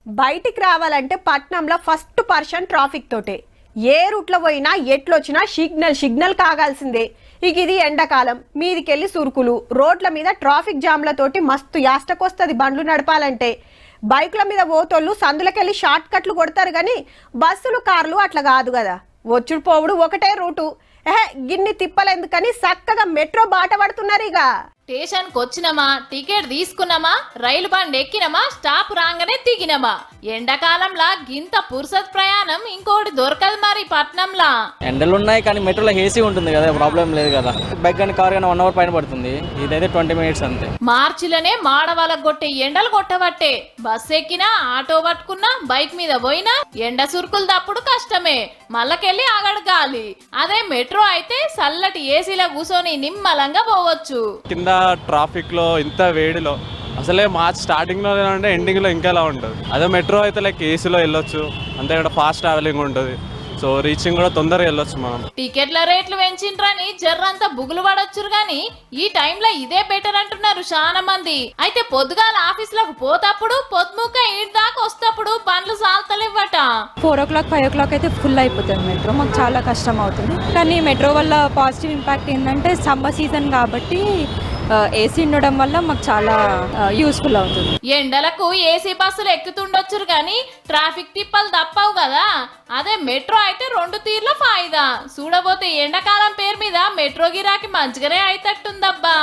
బయటికి రావాలంటే పట్నంలో ఫస్ట్ పర్సన్ ట్రాఫిక్ తోటే. ఏ రూట్లో పోయినా ఎట్లొచ్చినా సిగ్నల్ కాగాల్సిందే. ఇక ఇది ఎండాకాలం, మీదికెళ్ళి సురుకులు, రోడ్ల మీద ట్రాఫిక్ జామ్లతోటి మస్తు యాస్టకొస్తుంది బండ్లు నడపాలంటే. బైకుల మీద పోతోళ్ళు సందులకెళ్ళి షార్ట్ కట్లు కొడతారు కానీ బస్సులు కార్లు అట్లా కాదు కదా. వచ్చుడు పోవుడు ఒకటే రూటు. గిన్ని తిప్పలేందుకని చక్కగా మెట్రో బాట పడుతున్నారు. ఇక స్టేషన్కి వచ్చినమా, టికెట్ తీసుకున్నామా, రైలు బండి ఎక్కినమా, స్టాప్ రాగానే దిగినమా. ఎండాకాలంలా గింత పురుసత్ ప్రయాణం ఇంకోటి దొరకదు మరి పట్నంలా. ఎండలు ఉన్నాయి కానీ మెట్రోలో ఏసీ ఉంటుంది కదా, ప్రాబ్లం లేదు కదా. బైక్ కానీ కార్ కానీ 1 అవర్ పైన పడుతుంది, ఇదైతే 20 మినిట్స్ అంతే. మార్చిలోనే మాడవాళ్ళకు కొట్టే ఎండలు కొట్టబట్టే బస్ ఎక్కినా, ఆటో పట్టుకున్నా, బైక్ మీద పోయినా ఎండ సురుకులు తప్పుడు కష్టమే. మళ్ళకెళ్ళి అగడగాలి. అదే మెట్రో అయితే చల్లటి ఏసీలో కూర్చొని నిమ్మలంగా పోవచ్చు. కింద ట్రాఫిక్ లో ఇంత వేడిలో అసలే మార్చ్ స్టార్టింగ్ లో ఉంటే ఎండింగ్ లో ఇంకెలా ఉంటుంది. అదే మెట్రో అయితే లైక్ ఏసీలో వెళ్ళొచ్చు, అంతే కూడా ఫాస్ట్ ట్రావెలింగ్ ఉంటుంది. సో రీచింగ్ కూడా తొందరగా వెళ్ళొచ్చు మనం. టికెట్ల రేట్లు పెంచిండ్రని జర్రంతా బుగులు పడొచ్చురు గాని ఈ టైంలో ఇదే బెటర్ అంటున్నారు చాలా మంది. అయితే పొద్దుగాల ఆఫీసులకు పోతప్పుడు పొద్దుముక్క ఇంటి దాకా వస్తప్పుడు బండ్లు సాల్తలేవట. 4 o'clock 5 o'clock అయితే ఫుల్ అయిపోతుంది మెట్రో. మాకు చాలా కష్టం అవుతుంది. కానీ మెట్రో వల్ల పాజిటివ్ ఇంపాక్ట్ ఏంటంటే సమ్మర్ సీజన్ కాబట్టి ఏసీ ఉండడం వల్ల మాకు చాలా యూస్ఫుల్ అవుతుంది. ఎండలకు ఏసీ బస్సులు ఎక్కుతుండొచ్చురు కానీ ట్రాఫిక్ తిప్పలు తప్పవు కదా. అదే మెట్రో అయితే 2 తీర్ల ఫాయిదా. చూడబోతే ఎండాకాలం పేరు మీద మెట్రో గిరాకీ మంచిగానే అయితట్టుందబ్బా.